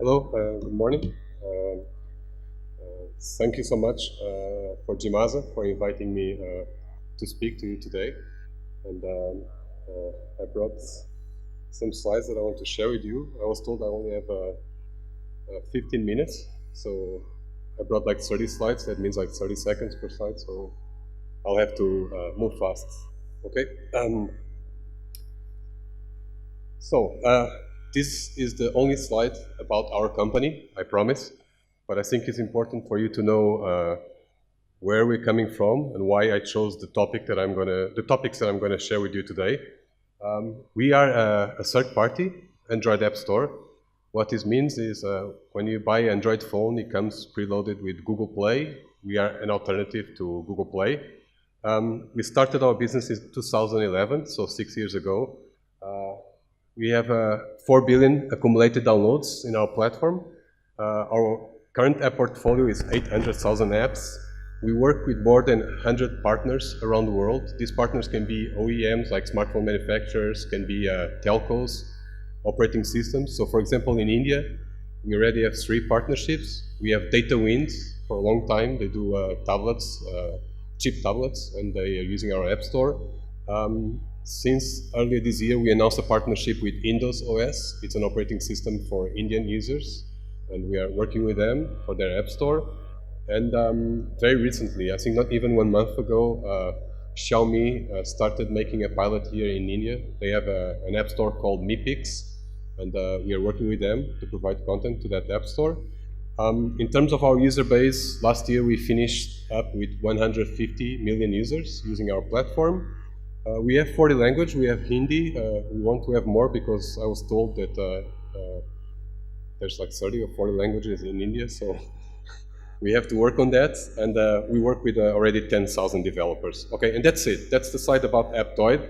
Hello, good morning. Thank you so much for GMASA for inviting me to speak to you today. And I brought some slides that I want to share with you. I was told I only have 15 minutes, so I brought like 30 slides. That means like 30 seconds per slide, so I'll have to move fast. Okay. This is the only slide about our company, I promise. But I think it's important for you to know where we're coming from and why I chose the topics that I'm gonna share with you today. We are a third-party Android app store. What this means is when you buy an Android phone, it comes preloaded with Google Play. We are an alternative to Google Play. We started our business in 2011, so 6 years ago. We have 4 billion accumulated downloads in our platform. Our current app portfolio is 800,000 apps. We work with more than 100 partners around the world. These partners can be OEMs like smartphone manufacturers, can be telcos, operating systems. So for example, in India, we already have 3 partnerships. We have DataWind for a long time. They do tablets, cheap tablets, and they are using our app store. Since earlier this year, we announced a partnership with Windows OS. It's an operating system for Indian users, and we are working with them for their app store. And very recently, I think not even 1 month ago, Xiaomi started making a pilot here in India. They have an app store called MiPix, and we are working with them to provide content to that app store. In terms of our user base, last year we finished up with 150 million users using our platform. We have 40 languages. We have Hindi. We want to have more because I was told that there's like 30 or 40 languages in India, so we have to work on that. And we work with already 10,000 developers. Okay, and that's it. That's the slide about Aptoide.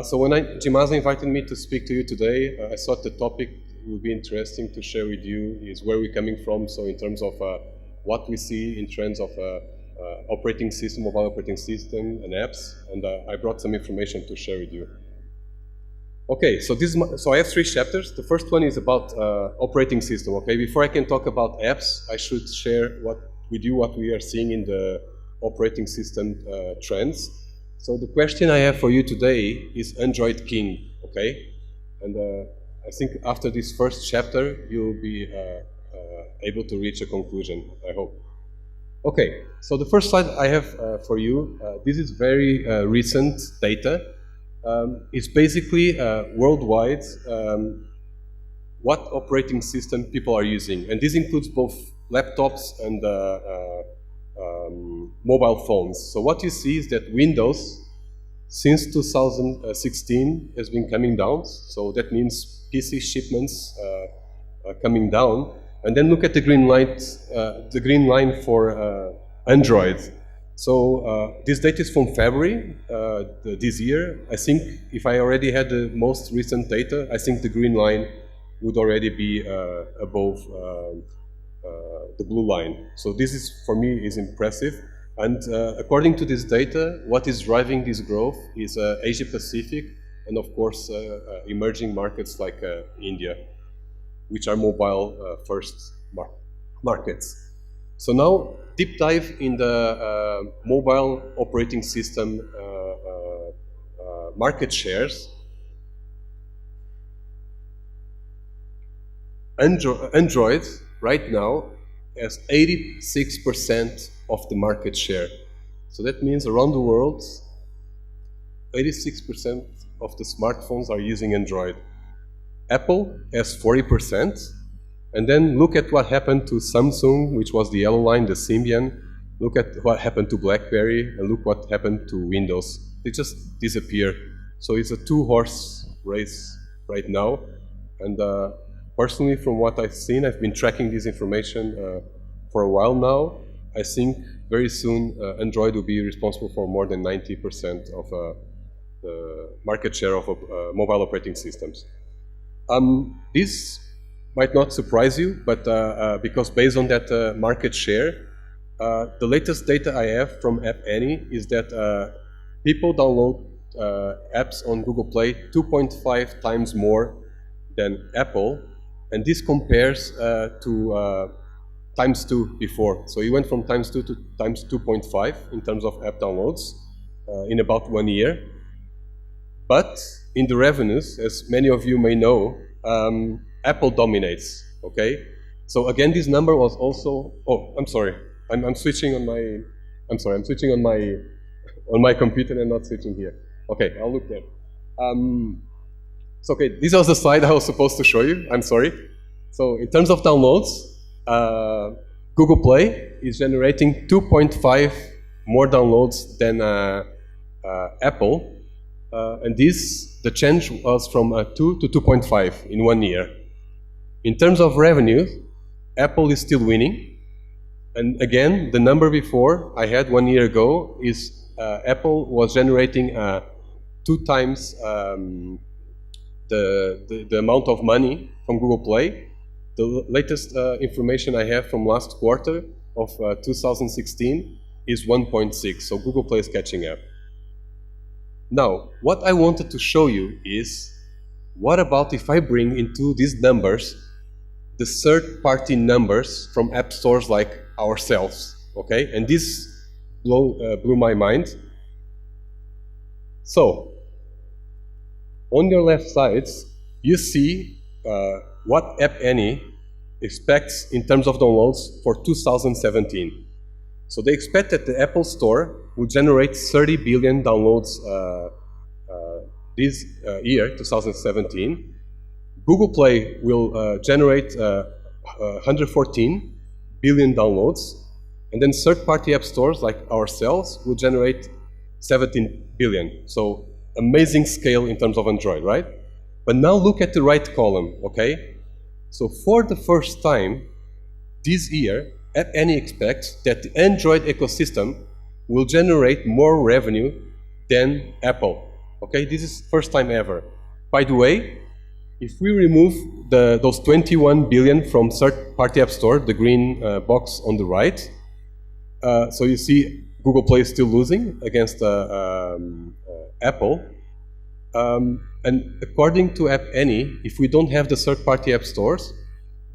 So when GMASA invited me to speak to you today, I thought the topic would be interesting to share with you is where we're coming from. So in terms of what we see in terms of operating system, mobile operating system, and apps, and I brought some information to share with you. Okay, so I have 3 chapters. The first one is about operating system. Okay, before I can talk about apps, I should share with you what we are seeing in the operating system trends. So the question I have for you today is Android King. Okay, and I think after this first chapter, you'll be able to reach a conclusion, I hope. Okay, so the first slide I have for you, this is very recent data. It's basically worldwide what operating system people are using. And this includes both laptops and mobile phones. So what you see is that Windows, since 2016, has been coming down. So that means PC shipments are coming down. And then look at the green line for Android. So this data is from February this year. I think if I already had the most recent data, I think the green line would already be above the blue line. So this is, for me, is impressive. And according to this data, what is driving this growth is Asia Pacific and, of course, emerging markets like India, which are mobile first markets. So now, deep dive in the mobile operating system market shares. Android right now has 86% of the market share. So that means around the world, 86% of the smartphones are using Android. Apple has 40%, and then look at what happened to Samsung, which was the yellow line, the Symbian. Look at what happened to BlackBerry, and look what happened to Windows. They just disappear. So it's a 2-horse race right now. And personally, from what I've seen, I've been tracking this information for a while now. I think very soon Android will be responsible for more than 90% of the market share of mobile operating systems. This might not surprise you, but because based on that market share, the latest data I have from App Annie is that people download apps on Google Play 2.5 times more than Apple, And this compares to times 2 before. So it went from times 2 to times 2.5 in terms of app downloads in about 1 year. But in the revenues, as many of you may know, Apple dominates, okay? So again, this number was also, oh, I'm sorry. I'm switching on my, I'm switching on my computer and not switching here. Okay, I'll look there. So okay, this was the slide I was supposed to show you, I'm sorry. So in terms of downloads, Google Play is generating 2.5 more downloads than Apple. And the change was from 2 to 2.5 in 1 year. In terms of revenue, Apple is still winning. And again, the number before I had 1 year ago is Apple was generating 2 times the amount of money from Google Play. The latest information I have from last quarter of 2016 is 1.6, so Google Play is catching up. Now, what I wanted to show you is, what about if I bring into these numbers the third-party numbers from app stores like ourselves, okay? And this blew my mind. So, on your left sides, you see what App Annie expects in terms of downloads for 2017. So they expect that the Apple Store will generate 30 billion downloads this year, 2017. Google Play will generate 114 billion downloads, and then third-party app stores like ourselves will generate 17 billion. So amazing scale in terms of Android, right? But now look at the right column, okay? So for the first time this year, App Annie expects that the Android ecosystem will generate more revenue than Apple. Okay, this is first time ever. By the way, if we remove those 21 billion from third-party app store, the green box on the right, so you see Google Play is still losing against Apple. And according to App Annie, if we don't have the third-party app stores,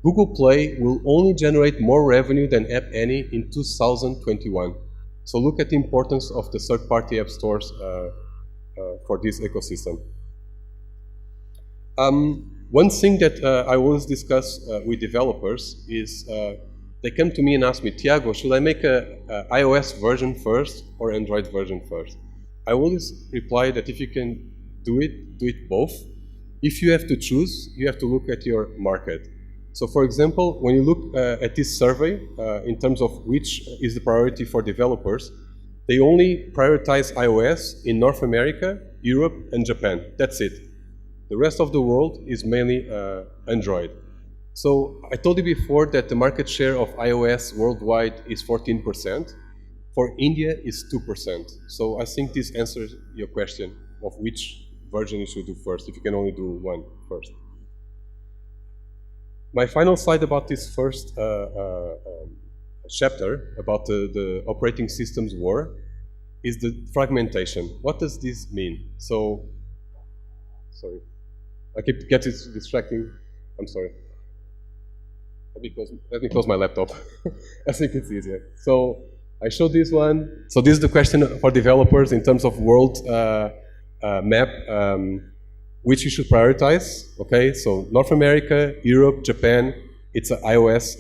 Google Play will only generate more revenue than App Annie in 2021. So look at the importance of the third-party app stores for this ecosystem. One thing that I always discuss with developers is they come to me and ask me, Tiago, should I make a iOS version first or Android version first? I always reply that if you can do it both. If you have to choose, you have to look at your market. So for example, when you look at this survey, in terms of which is the priority for developers, they only prioritize iOS in North America, Europe, and Japan. That's it. The rest of the world is mainly Android. So I told you before that the market share of iOS worldwide is 14%. For India, is 2%. So I think this answers your question of which version you should do first, if you can only do one first. My final slide about this first chapter, about the operating systems war, is the fragmentation. What does this mean? So, sorry, I keep getting distracting. I'm sorry. Let me close my laptop. I think it's easier. So I showed this one. So this is the question for developers in terms of world map, which you should prioritize. Okay, so North America, Europe, Japan, it's an iOS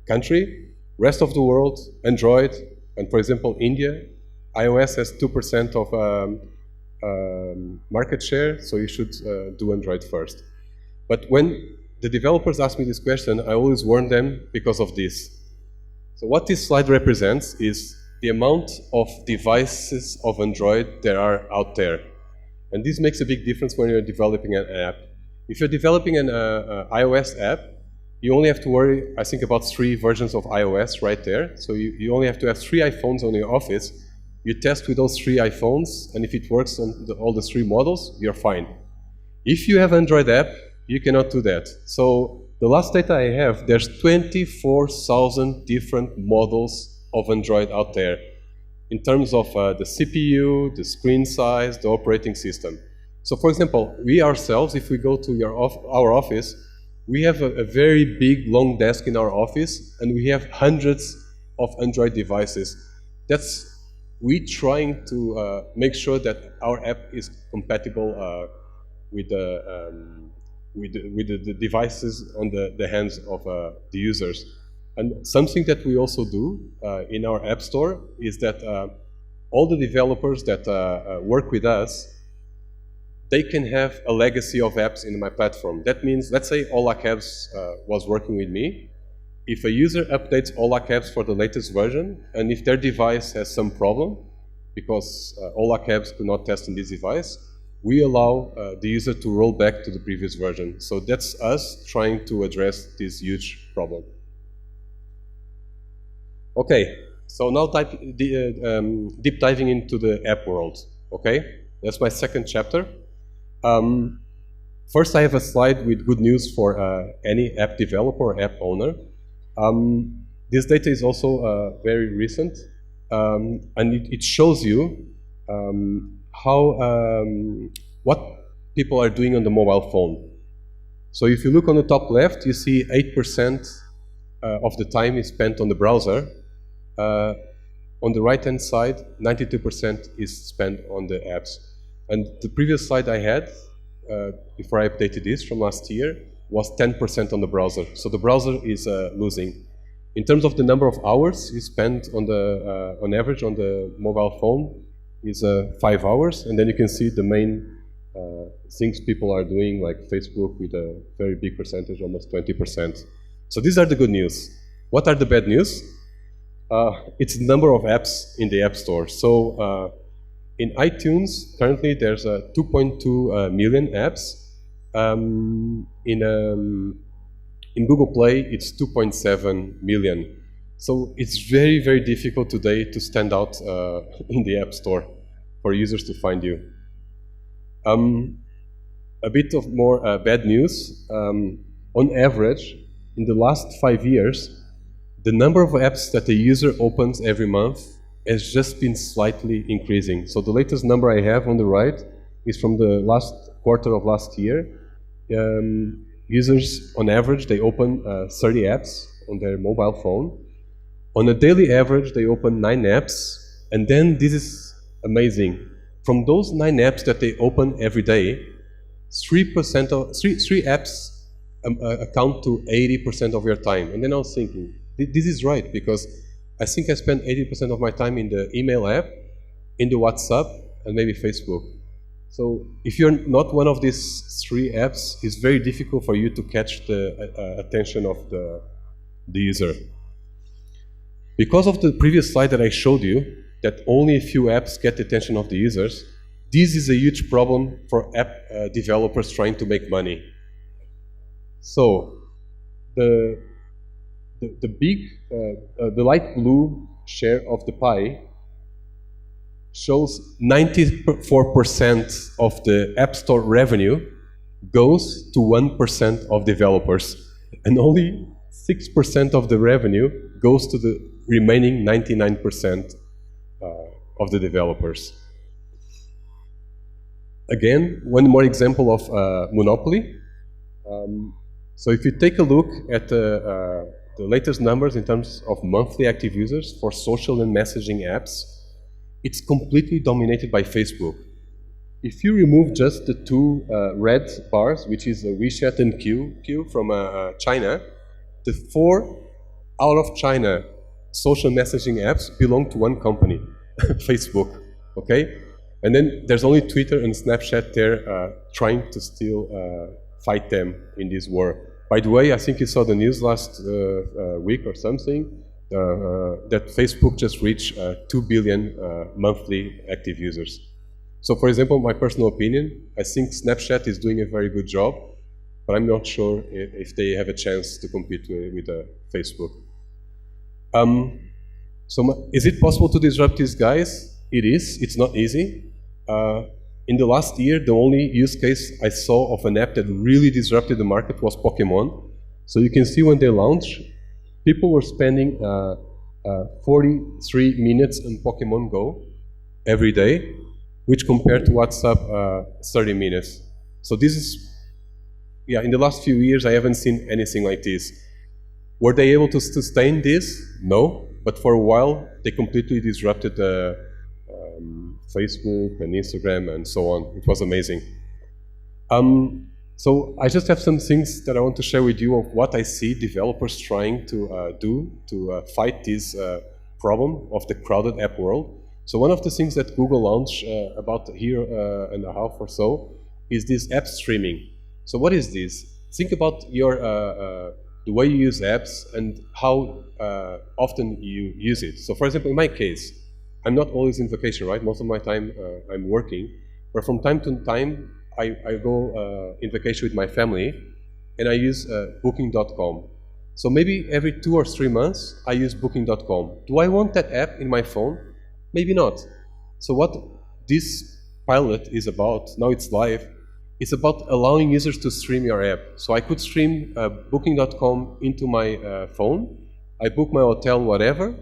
country. Rest of the world, Android, and for example, India, iOS has 2% of market share, so you should do Android first. But when the developers ask me this question, I always warn them because of this. So what this slide represents is the amount of devices of Android there are out there. And this makes a big difference when you're developing an app. If you're developing an iOS app, you only have to worry, I think, about 3 versions of iOS right there. So you only have to have 3 iPhones on your office. You test with those 3 iPhones, and if it works on all the 3 models, you're fine. If you have Android app, you cannot do that. So the last data I have, there's 24,000 different models of Android out there in terms of the CPU, the screen size, the operating system. So for example, we ourselves, if we go to our office, we have a very big, long desk in our office, and we have hundreds of Android devices. We trying to make sure that our app is compatible with the devices on the hands of the users. And something that we also do in our app store is that all the developers that work with us, they can have a legacy of apps in my platform. That means, let's say Ola Cabs was working with me. If a user updates Ola Cabs for the latest version, and if their device has some problem, because Ola Cabs could not test in this device, we allow the user to roll back to the previous version. So that's us trying to address this huge problem. Okay, so now deep diving into the app world. Okay, that's my second chapter. First, I have a slide with good news for any app developer or app owner. This data is also very recent, and it shows you what people are doing on the mobile phone. So if you look on the top left, you see 8% of the time is spent on the browser. On the right-hand side, 92% is spent on the apps. And the previous slide I had, before I updated this from last year, was 10% on the browser. So the browser is losing. In terms of the number of hours you spend on average on the mobile phone is 5 hours. And then you can see the main things people are doing, like Facebook with a very big percentage, almost 20%. So these are the good news. What are the bad news? It's the number of apps in the App Store. So in iTunes, currently there's 2.2 million apps. In Google Play, it's 2.7 million. So it's very, very difficult today to stand out in the App Store for users to find you. A bit of more bad news. On average, in the last 5 years, the number of apps that a user opens every month has just been slightly increasing. So the latest number I have on the right is from the last quarter of last year. Users, on average, they open 30 apps on their mobile phone. On a daily average, they open 9 apps. And then this is amazing. From those 9 apps that they open every day, 3 apps account to 80% of your time. And then I was thinking, this is right, because I think I spend 80% of my time in the email app, in the WhatsApp, and maybe Facebook. So if you're not one of these 3 apps, it's very difficult for you to catch the attention of the user. Because of the previous slide that I showed you, that only a few apps get the attention of the users, this is a huge problem for app developers trying to make money. So the light blue share of the pie shows 94% of the App Store revenue goes to 1% of developers, and only 6% of the revenue goes to the remaining 99% of the developers. Again, one more example of monopoly. So if you take a look at the latest numbers in terms of monthly active users for social and messaging apps, it's completely dominated by Facebook. If you remove just the 2 red bars, which is WeChat and Q from China, the 4 out of China social messaging apps belong to one company, Facebook, okay? And then there's only Twitter and Snapchat there trying to still fight them in this war. By the way, I think you saw the news last week or something, that Facebook just reached 2 billion monthly active users. So for example, my personal opinion, I think Snapchat is doing a very good job, but I'm not sure if they have a chance to compete with Facebook. So is it possible to disrupt these guys? It is. It's not easy. In the last year, the only use case I saw of an app that really disrupted the market was Pokemon. So you can see when they launched, people were spending 43 minutes on Pokemon Go every day. which compared to WhatsApp, 30 minutes. So this is, yeah, in the last few years, I haven't seen anything like this. Were they able to sustain this? No, but for a while, they completely disrupted Facebook and Instagram and so on. It was amazing. So I just have some things that I want to share with you of what I see developers trying to do to fight this problem of the crowded app world. So one of the things that Google launched about a year and a half or so is this app streaming. So what is this? Think about your the way you use apps and how often you use it. So for example, in my case, I'm not always in vacation, right? Most of my time I'm working, but from time to time I go in vacation with my family and I use booking.com. So maybe every 2 or 3 months I use booking.com. Do I want that app in my phone? Maybe not. So what this pilot is about, now it's live, it's about allowing users to stream your app. So I could stream booking.com into my phone, I book my hotel, whatever,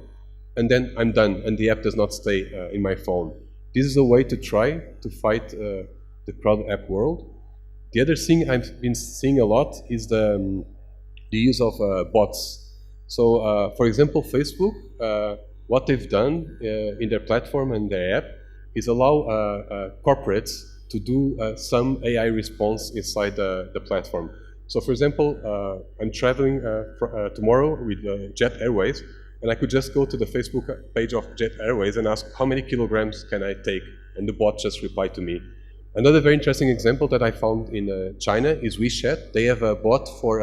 and then I'm done, and the app does not stay in my phone. This is a way to try to fight the crowd app world. The other thing I've been seeing a lot is the use of bots. So for example, Facebook, what they've done in their platform and their app is allow corporates to do some AI response inside the platform. So for example, I'm traveling tomorrow with Jet Airways, and I could just go to the Facebook page of Jet Airways and ask how many kilograms can I take, and the bot just replied to me. Another very interesting example that I found in China is WeChat. They have a bot for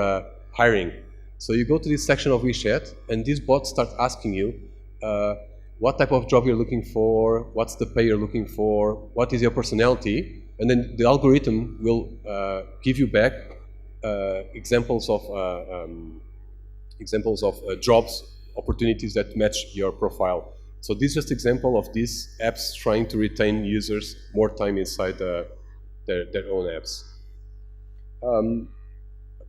hiring. So you go to this section of WeChat, and this bot starts asking you what type of job you're looking for, what's the pay you're looking for, what is your personality, and then the algorithm will give you back examples of jobs, opportunities that match your profile. So this is just an example of these apps trying to retain users more time inside their own apps.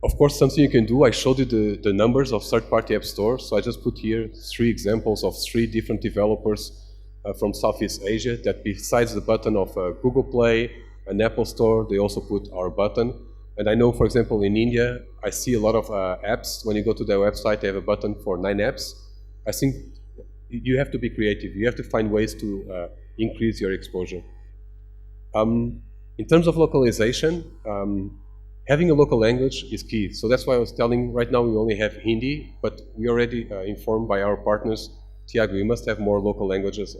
Of course, something you can do, I showed you the numbers of third-party app stores. So I just put here 3 examples of 3 different developers from Southeast Asia that besides the button of Google Play, an Apple Store, they also put our button. And I know, for example, in India, I see a lot of apps. When you go to their website, they have a button for 9 apps. I think you have to be creative. You have to find ways to increase your exposure. In terms of localization, having a local language is key. So that's why I was telling, right now we only have Hindi, but we already informed by our partners, Tiago, we must have more local languages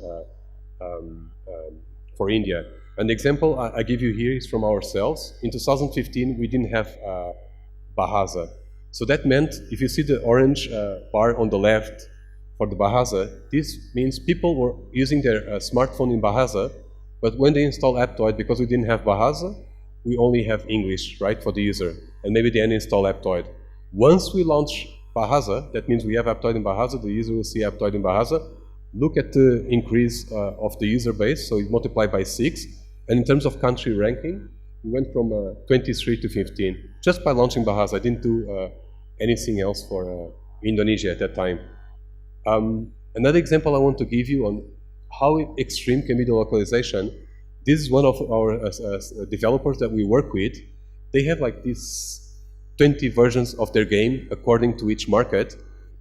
for India. And the example I give you here is from ourselves. In 2015, we didn't have Bahasa. So that meant, if you see the orange bar on the left for the Bahasa, this means people were using their smartphone in Bahasa, but when they install Aptoide, because we didn't have Bahasa, we only have English, right, for the user. And maybe they uninstall Aptoide. Once we launch Bahasa, that means we have Aptoide in Bahasa, the user will see Aptoide in Bahasa. Look at the increase of the user base, so it multiplied by 6. And in terms of country ranking, we went from 23 to 15, just by launching Bahasa. I didn't do anything else for Indonesia at that time. Another example I want to give you on how extreme can be the localization. This is one of our developers that we work with. They have like these 20 versions of their game according to each market.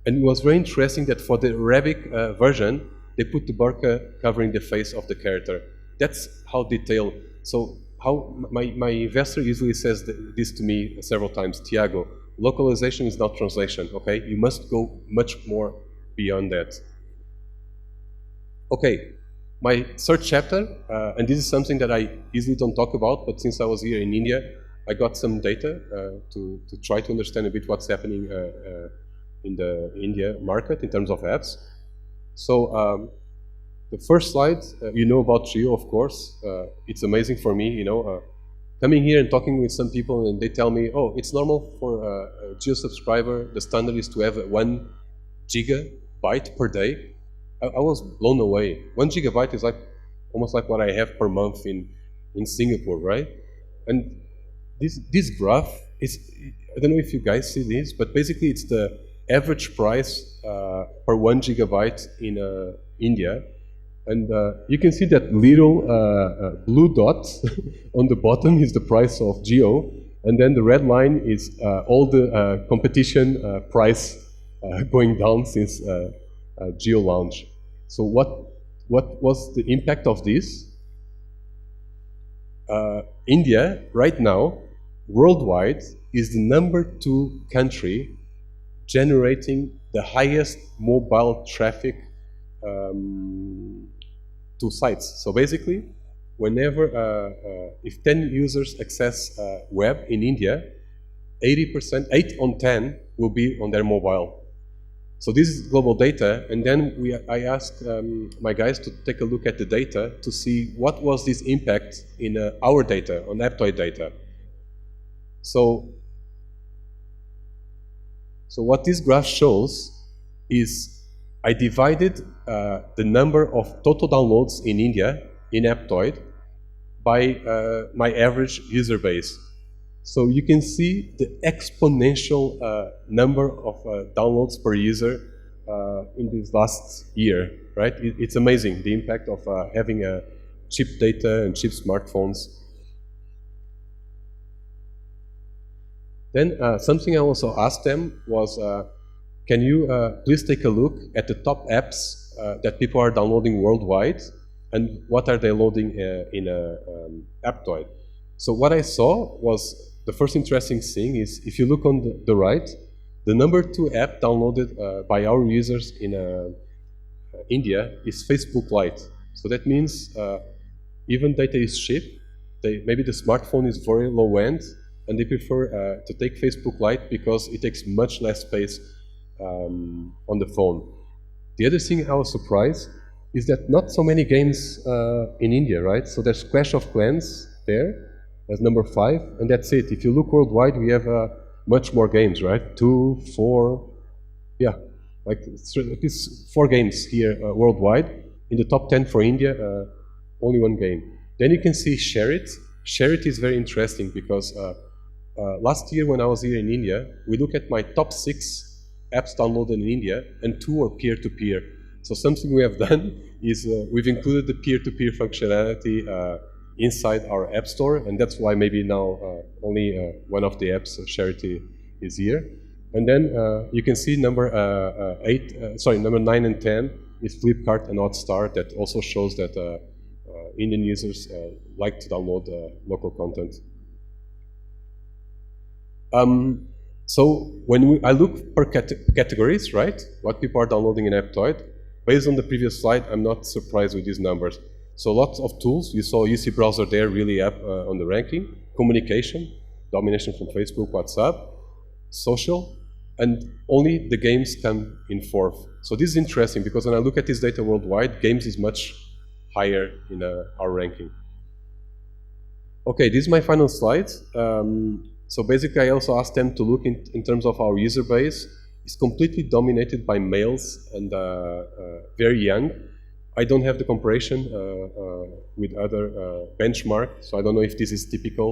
And it was very interesting that for the Arabic version, they put the burqa covering the face of the character. That's how detailed. So how my investor usually says this to me several times, Tiago, localization is not translation, okay? You must go much more beyond that. Okay, my third chapter, and this is something that I usually don't talk about, but since I was here in India, I got some data to try to understand a bit what's happening in the India market in terms of apps. So the first slide, you know about Geo, of course. It's amazing for me, you know, coming here and talking with some people and they tell me, oh, it's normal for a Geo subscriber, the standard is to have 1 gigabyte per day. I was blown away. 1 gigabyte is like almost like what I have per month in Singapore, right? And this graph is, I don't know if you guys see this, but basically it's the average price per 1 gigabyte in India. And you can see that little blue dot on the bottom is the price of Geo, and then the red line is all the competition price going down since Geo launch. So what was the impact of this? India, right now, worldwide, is the #2 country generating the highest mobile traffic to sites. So basically, whenever, if 10 users access web in India, 80%, 8 on 10 will be on their mobile. So this is global data, and then I asked my guys to take a look at the data to see what was this impact in our data, on Aptoide data. So what this graph shows is I divided the number of total downloads in India in Aptoide by my average user base. So you can see the exponential number of downloads per user in this last year, right? It's amazing, the impact of having cheap data and cheap smartphones. Then something I also asked them was, can you please take a look at the top apps that people are downloading worldwide and what are they loading in Aptoide? So what I saw was, the first interesting thing is, if you look on the right, the #2 app downloaded by our users in India is Facebook Lite. So that means even data is cheap, maybe the smartphone is very low end, and they prefer to take Facebook Lite because it takes much less space on the phone. The other thing I was surprised is that not so many games in India, right? So there's Clash of Clans there as #5, and that's it. If you look worldwide, we have much more games, right? 2, 4, yeah, like at least 4 games here worldwide. In the top 10 for India, only 1 game. Then you can see Share It. Share It is very interesting because last year when I was here in India, we look at my top 6 apps downloaded in India, and 2 are peer-to-peer. So something we have done is we've included the peer-to-peer functionality inside our app store, and that's why maybe now only one of the apps, Charity, is here. And then you can see number 9 and 10 is Flipkart and Hotstar. That also shows that Indian users like to download local content. So when I look per categories, right, what people are downloading in Aptoide, based on the previous slide, I'm not surprised with these numbers. So lots of tools. You saw UC Browser there really up on the ranking. Communication, domination from Facebook, WhatsApp, social, and only the games come in 4th. So this is interesting because when I look at this data worldwide, games is much higher in our ranking. Okay, this is my final slide. So basically I also asked them to look in terms of our user base. It's completely dominated by males and very young. I don't have the comparison with other benchmarks, so I don't know if this is typical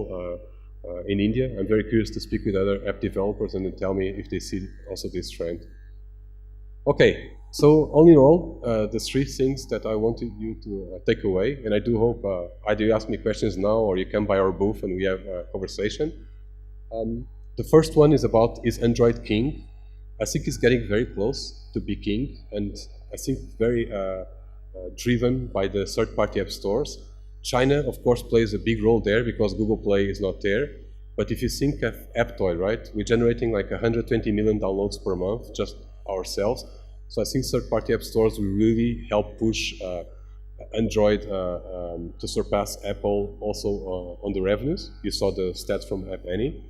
in India. I'm very curious to speak with other app developers and then tell me if they see also this trend. Okay, so all in all, the 3 things that I wanted you to take away, and I do hope either you ask me questions now or you come by our booth and we have a conversation. The first one is about, is Android king? I think it's getting very close to be king, and I think very driven by the third-party app stores. China, of course, plays a big role there because Google Play is not there. But if you think of Aptoide, right, we're generating like 120 million downloads per month, just ourselves. So I think third-party app stores will really help push Android to surpass Apple also on the revenues. You saw the stats from App Annie.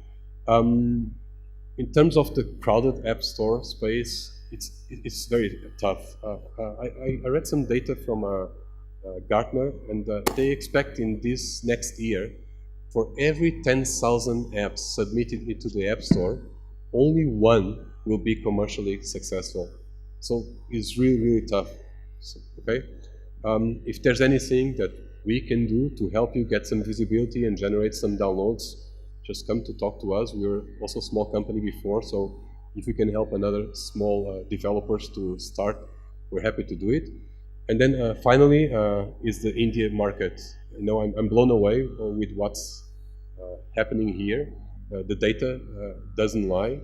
In terms of the crowded app store space, it's very tough. I read some data from Gartner, and they expect in this next year, for every 10,000 apps submitted into the App Store, only 1 will be commercially successful. So it's really, really tough. So, okay? If there's anything that we can do to help you get some visibility and generate some downloads, just come to talk to us. We were also a small company before, so if we can help another small developers to start, we're happy to do it. And then finally is the India market. You know, I'm blown away with what's happening here. The data doesn't lie.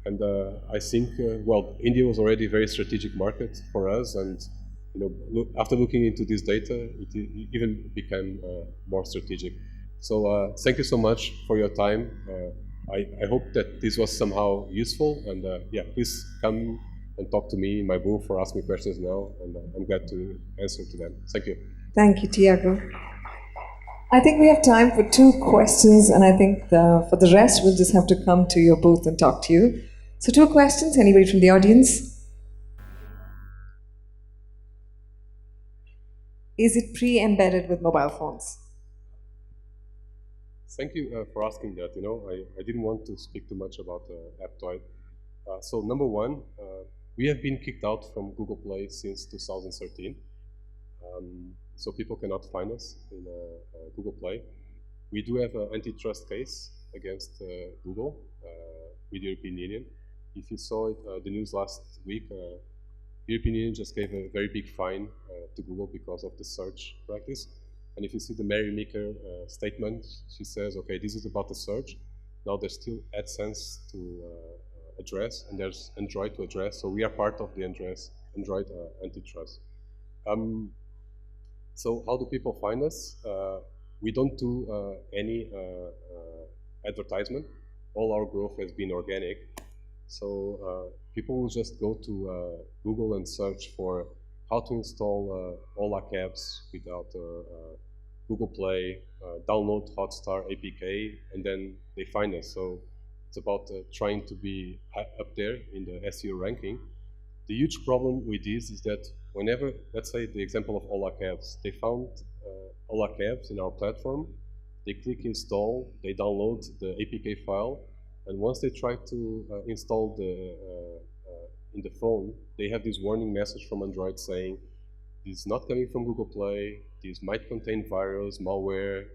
And I think, well, India was already a very strategic market for us. And you know, after looking into this data, it even became more strategic. So thank you so much for your time. I hope that this was somehow useful. And yeah, please come and talk to me in my booth or ask me questions now. And I'm glad to answer to them. Thank you. Thank you, Tiago. I think we have time for 2 questions, and I think for the rest, we'll just have to come to your booth and talk to you. So 2 questions, anybody from the audience? Is it pre-embedded with mobile phones? Thank you for asking that. You know, I didn't want to speak too much about Aptoide. So number one, we have been kicked out from Google Play since 2013. So people cannot find us in Google Play. We do have an antitrust case against Google with the European Union. If you saw it, the news last week, the European Union just gave a very big fine to Google because of the search practice. And if you see the Mary Meeker statement, she says, okay, this is about the search. Now there's still AdSense to address, and there's Android to address. So we are part of the Android antitrust. So how do people find us? We don't do any advertisement. All our growth has been organic. So people will just go to Google and search for how to install Ola cabs without Google Play, download Hotstar APK, and then they find us. So it's about trying to be up there in the SEO ranking. The huge problem with this is that whenever, let's say the example of Ola cabs, they found Ola cabs in our platform, they click install, they download the APK file, and once they try to install in the phone, they have this warning message from Android saying, this is not coming from Google Play, this might contain virus, malware,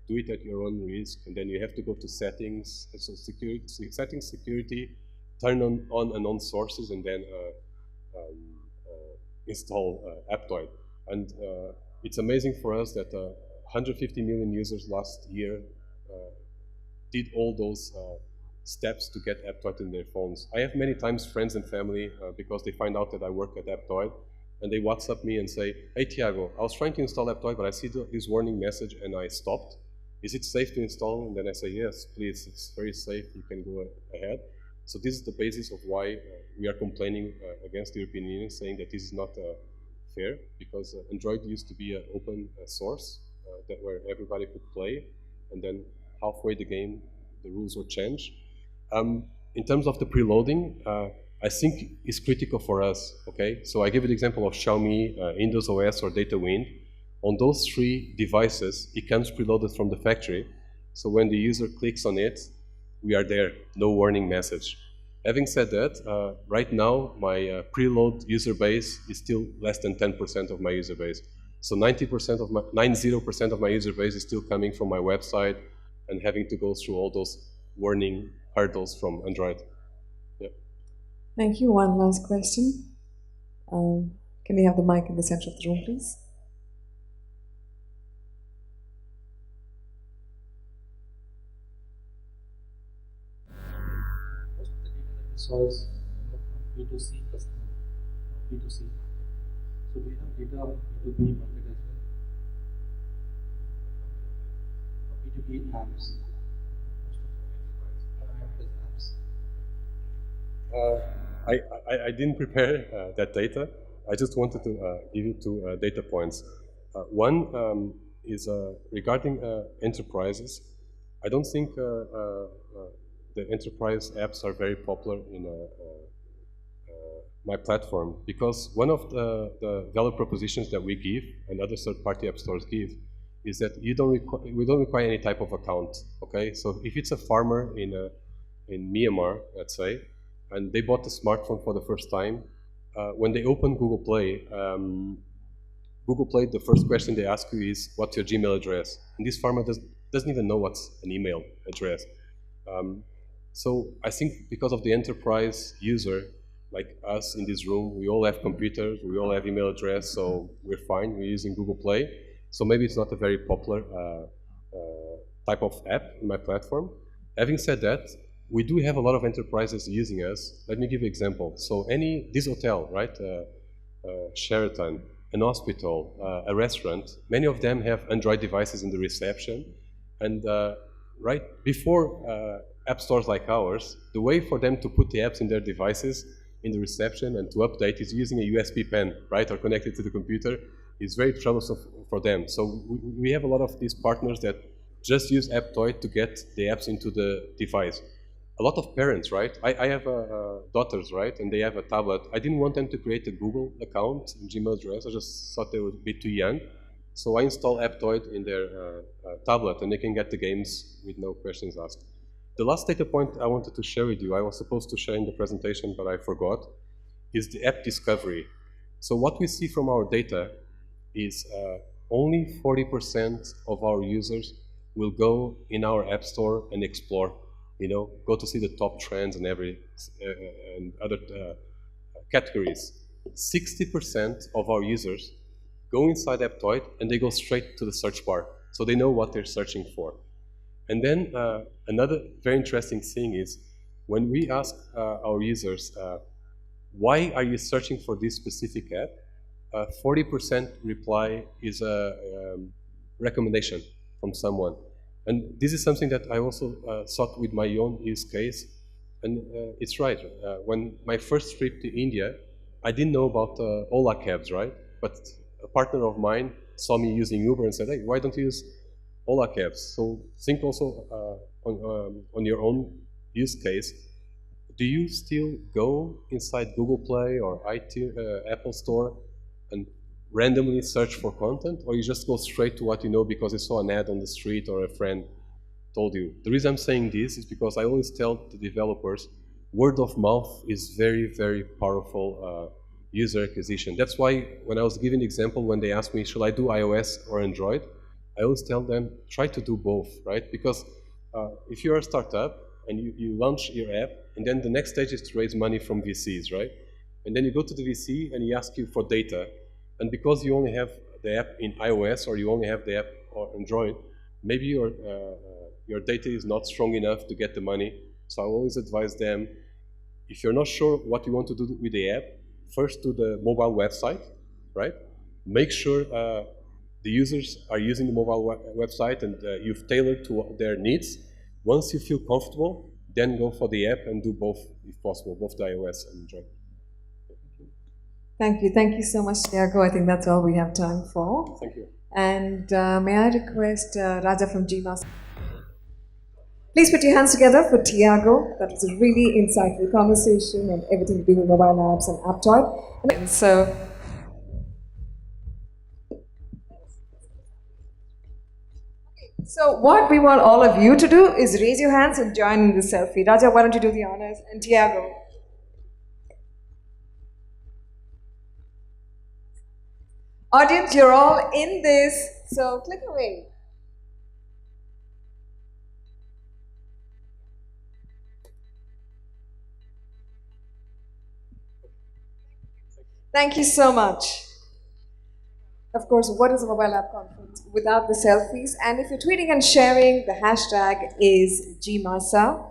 do it at your own risk, and then you have to go to settings, so security, turn on and on sources, and then install Aptoide. And it's amazing for us that 150 million users last year did all those steps to get Aptoide in their phones. I have many times friends and family, because they find out that I work at Aptoide, and they WhatsApp me and say, hey Tiago, I was trying to install Aptoide, but I see this warning message and I stopped. Is it safe to install? And then I say, yes, please, it's very safe, you can go ahead. So this is the basis of why we are complaining against the European Union, saying that this is not fair, because Android used to be an open source where everybody could play, and then halfway the game, the rules were changed. In terms of the preloading, I think it's critical for us, okay? So I give you the example of Xiaomi, Windows OS, or DataWind. On those 3 devices, it comes preloaded from the factory. So when the user clicks on it, we are there, no warning message. Having said that, right now, my preload user base is still less than 10% of my user base. So 90% of my user base is still coming from my website and having to go through all those warning hurdles from Android. Yeah. Thank you. One last question. Can we have the mic in the center of the room, please? Most of the data that we source from B2C customer, B2C. So we have data of B2B market as well. B2B apps. I didn't prepare that data. I just wanted to give you 2 data points. One is regarding enterprises. I don't think the enterprise apps are very popular in my platform, because one of the value propositions that we give and other third-party app stores give is that we don't require any type of account. Okay, so if it's a farmer in Myanmar, let's say, and they bought a smartphone for the first time, when they open Google Play, the first question they ask you is, what's your Gmail address? And this farmer doesn't even know what's an email address. So I think because of the enterprise user, like us in this room, we all have computers, we all have email address, so we're fine. We're using Google Play. So maybe it's not a very popular type of app in my platform. Having said that, we do have a lot of enterprises using us. Let me give you an example. So this hotel, right? Sheraton, an hospital, a restaurant, many of them have Android devices in the reception. And right before app stores like ours, the way for them to put the apps in their devices in the reception and to update is using a USB pen, right, or connected to the computer. It's very troublesome for them. So we have a lot of these partners that just use Aptoide to get the apps into the device. A lot of parents, right? I have daughters, right? And they have a tablet. I didn't want them to create a Google account and Gmail address. I just thought they would be too young. So I install Aptoide in their tablet, and they can get the games with no questions asked. The last data point I wanted to share with you, I was supposed to share in the presentation, but I forgot, is the app discovery. So what we see from our data is only 40% of our users will go in our app store and explore, go to see the top trends and and other categories. 60% of our users go inside Aptoide and they go straight to the search bar, so they know what they're searching for. And then another very interesting thing is when we ask our users, why are you searching for this specific app? 40% reply is a recommendation from someone. And this is something that I also thought with my own use case. And it's right. When my first trip to India, I didn't know about Ola cabs, right? But a partner of mine saw me using Uber and said, hey, why don't you use Ola cabs? So think also on your own use case. Do you still go inside Google Play or Apple Store and randomly search for content, or you just go straight to what you know because you saw an ad on the street or a friend told you? The reason I'm saying this is because I always tell the developers, word of mouth is very, very powerful user acquisition. That's why when I was giving the example, when they asked me, should I do iOS or Android? I always tell them, try to do both, right? Because if you're a startup and you launch your app, and then the next stage is to raise money from VCs, right? And then you go to the VC and he asks you for data. And because you only have the app in iOS or you only have the app on Android, maybe your data is not strong enough to get the money. So I always advise them, if you're not sure what you want to do with the app, first do the mobile website, right? Make sure the users are using the mobile website and you've tailored to their needs. Once you feel comfortable, then go for the app and do both, if possible, both the iOS and Android. Thank you. Thank you so much, Tiago. I think that's all we have time for. Thank you. And may I request Raja from GMASA? Please put your hands together for Tiago. That was a really insightful conversation on everything to do with mobile apps and Aptoide. And so what we want all of you to do is raise your hands and join in the selfie. Raja, why don't you do the honors? And Tiago. Audience, you're all in this, so click away. Thank you so much. Of course, what is a mobile app conference without the selfies? And if you're tweeting and sharing, the hashtag is GMASA.